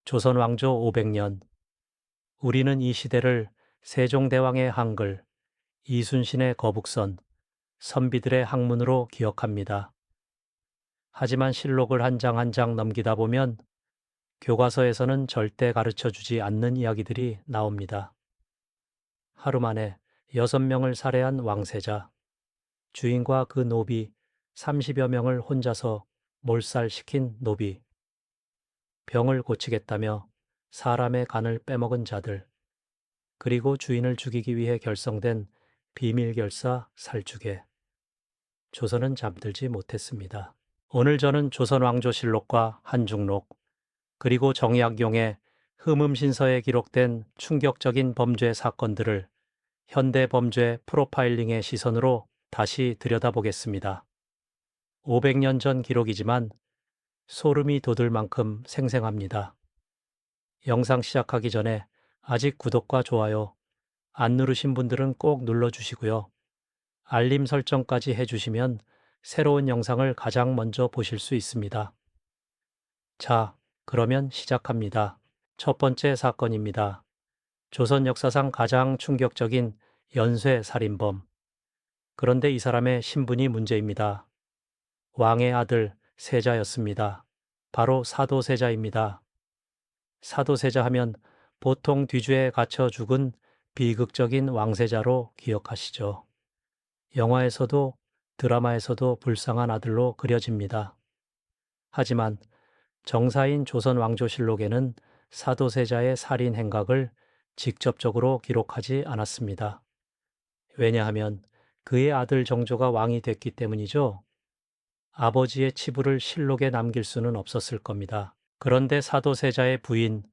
조선 왕조 500년. 우리는 이 시대를 세종대왕의 한글, 이순신의 거북선, 선비들의 학문으로 기억합니다. 하지만 실록을 한 장 한 장 넘기다 보면 교과서에서는 절대 가르쳐 주지 않는 이야기들이 나옵니다. 하루 만에 6명을 살해한 왕세자, 주인과 그 노비 30여 명을 혼자서 몰살시킨 노비, 병을 고치겠다며 사람의 간을 빼먹은 자들, 그리고 주인을 죽이기 위해 결성된 비밀결사 살주계. 조선은 잠들지 못했습니다. 오늘 저는 조선 왕조실록과 한중록, 그리고 정약용의 흠음신서에 기록된 충격적인 범죄 사건들을 현대 범죄 프로파일링의 시선으로 다시 들여다보겠습니다. 500년 전 기록이지만 소름이 돋을 만큼 생생합니다. 영상 시작하기 전에 아직 구독과 좋아요 안 누르신 분들은 꼭 눌러주시고요. 알림 설정까지 해주시면 새로운 영상을 가장 먼저 보실 수 있습니다. 자, 그러면 시작합니다. 첫 번째 사건입니다. 조선 역사상 가장 충격적인 연쇄 살인범. 그런데 이 사람의 신분이 문제입니다. 왕의 아들 세자였습니다. 바로 사도세자입니다. 사도세자 하면 보통 뒤주에 갇혀 죽은 비극적인 왕세자로 기억하시죠. 영화에서도 드라마에서도 불쌍한 아들로 그려집니다. 하지만 정사인 조선 왕조실록에는 사도세자의 살인 행각을 직접적으로 기록하지 않았습니다. 왜냐하면 그의 아들 정조가 왕이 됐기 때문이죠. 아버지의 치부를 실록에 남길 수는 없었을 겁니다. 그런데 사도세자의 부인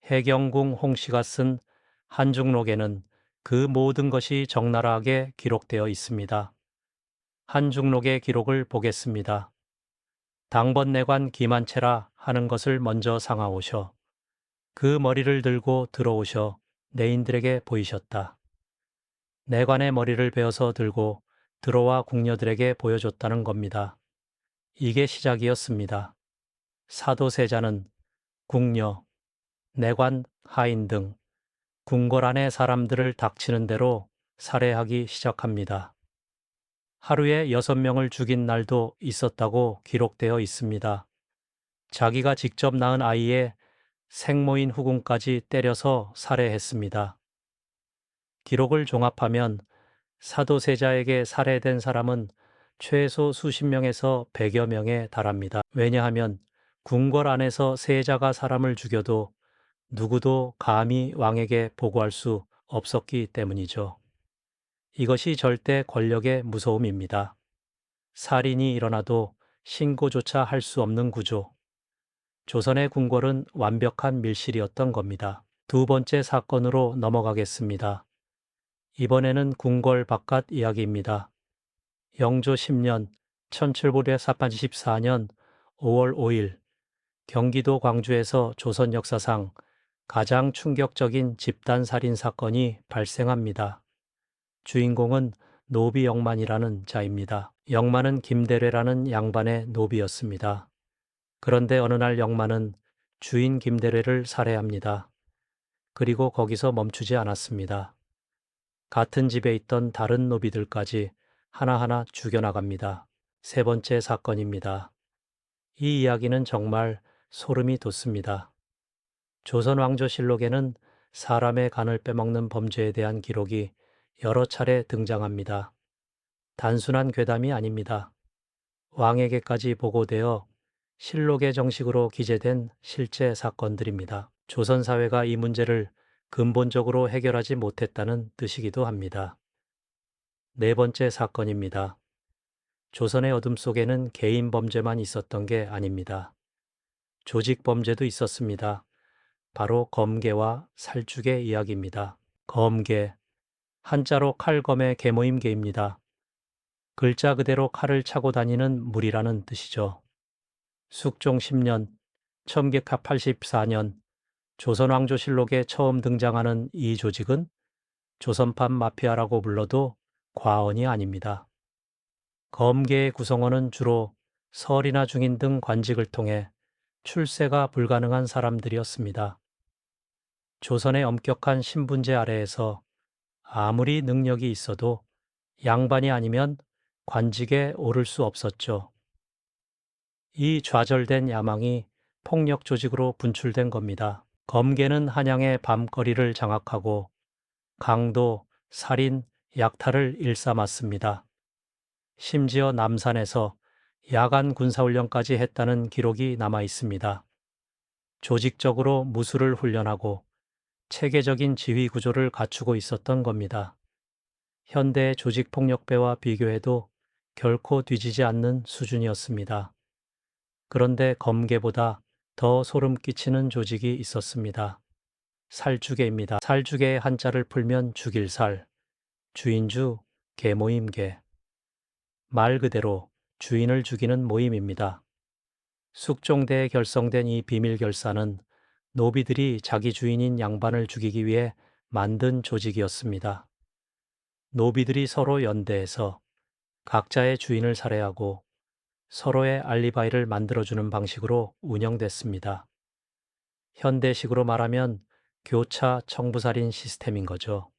해경궁 홍씨가 쓴 한중록에는 그 모든 것이 적나라하게 기록되어 있습니다. 한중록의 기록을 보겠습니다. 당번내관 기만체라 하는 것을 먼저 상하오셔. 그 머리를 들고 들어오셔 내인들에게 보이셨다. 내관의 머리를 베어서 들고 들어와 궁녀들에게 보여줬다는 겁니다. 이게 시작이었습니다. 사도세자는 궁녀, 내관, 하인 등 궁궐 안의 사람들을 닥치는 대로 살해하기 시작합니다. 하루에 6명을 죽인 날도 있었다고 기록되어 있습니다. 자기가 직접 낳은 아이의 생모인 후궁까지 때려서 살해했습니다. 기록을 종합하면 사도세자에게 살해된 사람은 최소 수십 명에서 100여 명에 달합니다. 왜냐하면 궁궐 안에서 세자가 사람을 죽여도 누구도 감히 왕에게 보고할 수 없었기 때문이죠. 이것이 절대 권력의 무서움입니다. 살인이 일어나도 신고조차 할 수 없는 구조. 조선의 궁궐은 완벽한 밀실이었던 겁니다. 두 번째 사건으로 넘어가겠습니다. 이번에는 궁궐 바깥 이야기입니다. 영조 10년 1784년 5월 5일 경기도 광주에서 조선 역사상 가장 충격적인 집단 살인 사건이 발생합니다. 주인공은 노비 영만이라는 자입니다. 영만은 김대례라는 양반의 노비였습니다. 그런데 어느 날 영만은 주인 김대례를 살해합니다. 그리고 거기서 멈추지 않았습니다. 같은 집에 있던 다른 노비들까지 하나하나 죽여나갑니다. 세 번째 사건입니다. 이 이야기는 정말 소름이 돋습니다. 조선 왕조실록에는 사람의 간을 빼먹는 범죄에 대한 기록이 여러 차례 등장합니다. 단순한 괴담이 아닙니다. 왕에게까지 보고되어 실록의 정식으로 기재된 실제 사건들입니다. 조선 사회가 이 문제를 근본적으로 해결하지 못했다는 뜻이기도 합니다. 네 번째 사건입니다. 조선의 어둠 속에는 개인 범죄만 있었던 게 아닙니다. 조직 범죄도 있었습니다. 바로 검계와 살죽의 이야기입니다. 검계, 한자로 칼검의 계모임계입니다. 글자 그대로 칼을 차고 다니는 무리라는 뜻이죠. 숙종 10년, 1184년 조선왕조실록에 처음 등장하는 이 조직은 조선판 마피아라고 불러도 과언이 아닙니다. 검계의 구성원은 주로 설이나 중인 등 관직을 통해 출세가 불가능한 사람들이었습니다. 조선의 엄격한 신분제 아래에서 아무리 능력이 있어도 양반이 아니면 관직에 오를 수 없었죠. 이 좌절된 야망이 폭력 조직으로 분출된 겁니다. 검계는 한양의 밤거리를 장악하고 강도, 살인, 약탈을 일삼았습니다. 심지어 남산에서 야간 군사훈련까지 했다는 기록이 남아 있습니다. 조직적으로 무술을 훈련하고 체계적인 지휘 구조를 갖추고 있었던 겁니다. 현대의 조직폭력배와 비교해도 결코 뒤지지 않는 수준이었습니다. 그런데 검계보다 더 소름 끼치는 조직이 있었습니다. 살주계입니다. 살주계의 한자를 풀면 죽일 살, 주인주, 계모임계. 말 그대로 주인을 죽이는 모임입니다. 숙종대에 결성된 이 비밀 결사는 노비들이 자기 주인인 양반을 죽이기 위해 만든 조직이었습니다. 노비들이 서로 연대해서 각자의 주인을 살해하고 서로의 알리바이를 만들어주는 방식으로 운영됐습니다. 현대식으로 말하면 교차 청부살인 시스템인 거죠.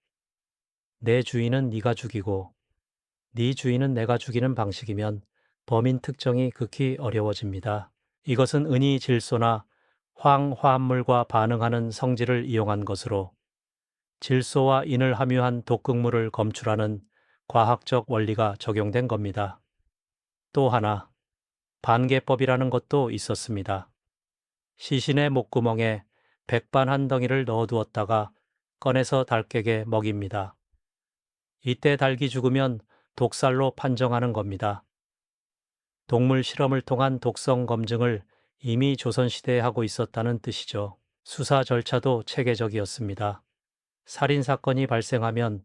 내 주인은 네가 죽이고 네 주인은 내가 죽이는 방식이면 범인 특정이 극히 어려워집니다. 이것은 은이 질소나 황화합물과 반응하는 성질을 이용한 것으로 질소와 인을 함유한 독극물을 검출하는 과학적 원리가 적용된 겁니다. 또 하나, 반개법이라는 것도 있었습니다. 시신의 목구멍에 백반 한 덩이를 넣어두었다가 꺼내서 닭에게 먹입니다. 이때 닭이 죽으면 독살로 판정하는 겁니다. 동물 실험을 통한 독성 검증을 이미 조선시대에 하고 있었다는 뜻이죠. 수사 절차도 체계적이었습니다. 살인사건이 발생하면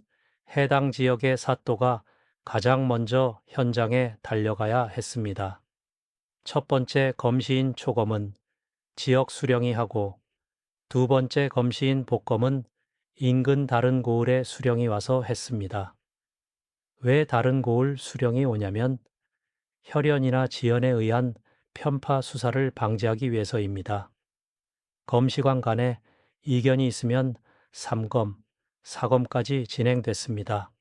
해당 지역의 사또가 가장 먼저 현장에 달려가야 했습니다. 첫 번째 검시인 초검은 지역 수령이 하고 두 번째 검시인 복검은 인근 다른 고을에 수령이 와서 했습니다. 왜 다른 고을 수령이 오냐면 혈연이나 지연에 의한 편파 수사를 방지하기 위해서입니다. 검시관 간에 이견이 있으면 3검, 4검까지 진행됐습니다.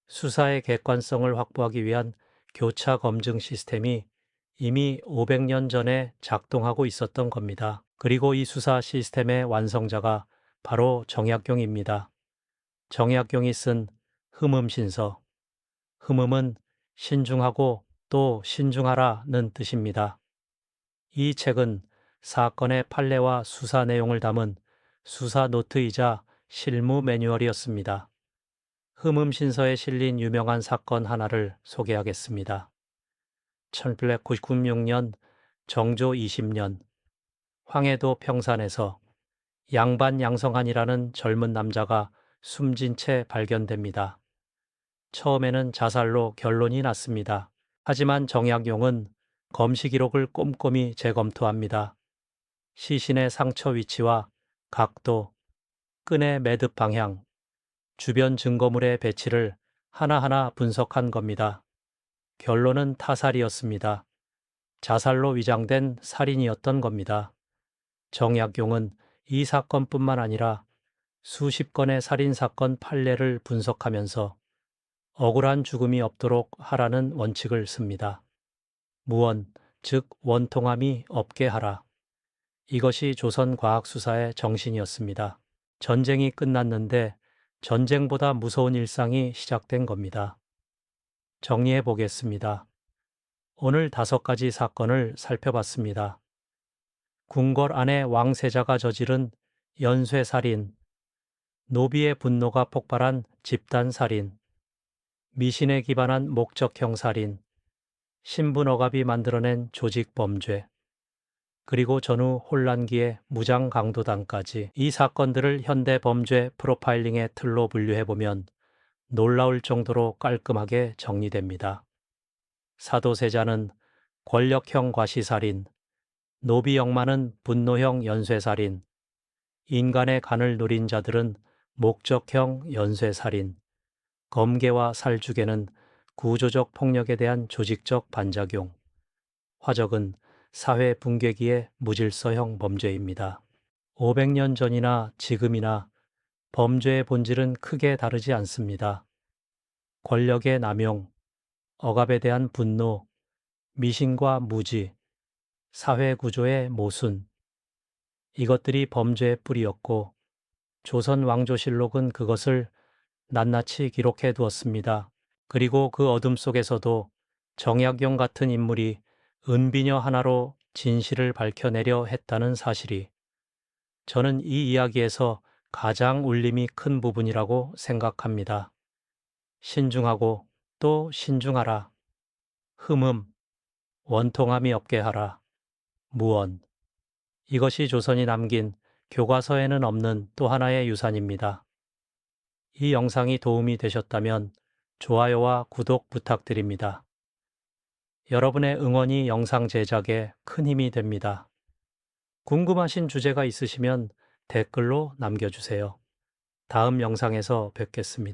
수사의 객관성을 확보하기 위한 교차 검증 시스템이 이미 500년 전에 작동하고 있었던 겁니다. 그리고 이 수사 시스템의 완성자가 바로 정약용입니다. 정약용이 쓴 흠음신서. 흠음은 신중하고 또 신중하라는 뜻입니다. 이 책은 사건의 판례와 수사 내용을 담은 수사 노트이자 실무 매뉴얼이었습니다. 흠음신서에 실린 유명한 사건 하나를 소개하겠습니다. 1896년 정조 20년 황해도 평산에서 양반 양성한이라는 젊은 남자가 숨진 채 발견됩니다. 처음에는 자살로 결론이 났습니다. 하지만 정약용은 검시 기록을 꼼꼼히 재검토합니다. 시신의 상처 위치와 각도, 끈의 매듭 방향, 주변 증거물의 배치를 하나하나 분석한 겁니다. 결론은 타살이었습니다. 자살로 위장된 살인이었던 겁니다. 정약용은 이 사건뿐만 아니라 수십 건의 살인사건 판례를 분석하면서 억울한 죽음이 없도록 하라는 원칙을 씁니다. 무원, 즉 원통함이 없게 하라. 이것이 조선 과학수사의 정신이었습니다. 전쟁이 끝났는데 전쟁보다 무서운 일상이 시작된 겁니다. 정리해 보겠습니다. 오늘 5가지 사건을 살펴봤습니다. 궁궐 안에 왕세자가 저지른 연쇄살인, 노비의 분노가 폭발한 집단살인, 미신에 기반한 목적형 살인, 신분억압이 만들어낸 조직범죄, 그리고 전후 혼란기의 무장강도단까지 이 사건들을 현대 범죄 프로파일링의 틀로 분류해보면 놀라울 정도로 깔끔하게 정리됩니다. 사도세자는 권력형 과시살인, 노비역마는 분노형 연쇄살인, 인간의 간을 노린 자들은 목적형 연쇄살인, 검계와 살주계는 구조적 폭력에 대한 조직적 반작용, 화적은 사회 붕괴기의 무질서형 범죄입니다. 500년 전이나 지금이나 범죄의 본질은 크게 다르지 않습니다. 권력의 남용, 억압에 대한 분노, 미신과 무지, 사회 구조의 모순, 이것들이 범죄의 뿌리였고 조선 왕조실록은 그것을 낱낱이 기록해 두었습니다. 그리고 그 어둠 속에서도 정약용 같은 인물이 은비녀 하나로 진실을 밝혀내려 했다는 사실이 저는 이 이야기에서 가장 울림이 큰 부분이라고 생각합니다. 신중하고 또 신중하라. 흠음, 원통함이 없게 하라. 무언. 이것이 조선이 남긴 교과서에는 없는 또 하나의 유산입니다. 이 영상이 도움이 되셨다면 좋아요와 구독 부탁드립니다. 여러분의 응원이 영상 제작에 큰 힘이 됩니다. 궁금하신 주제가 있으시면 댓글로 남겨주세요. 다음 영상에서 뵙겠습니다.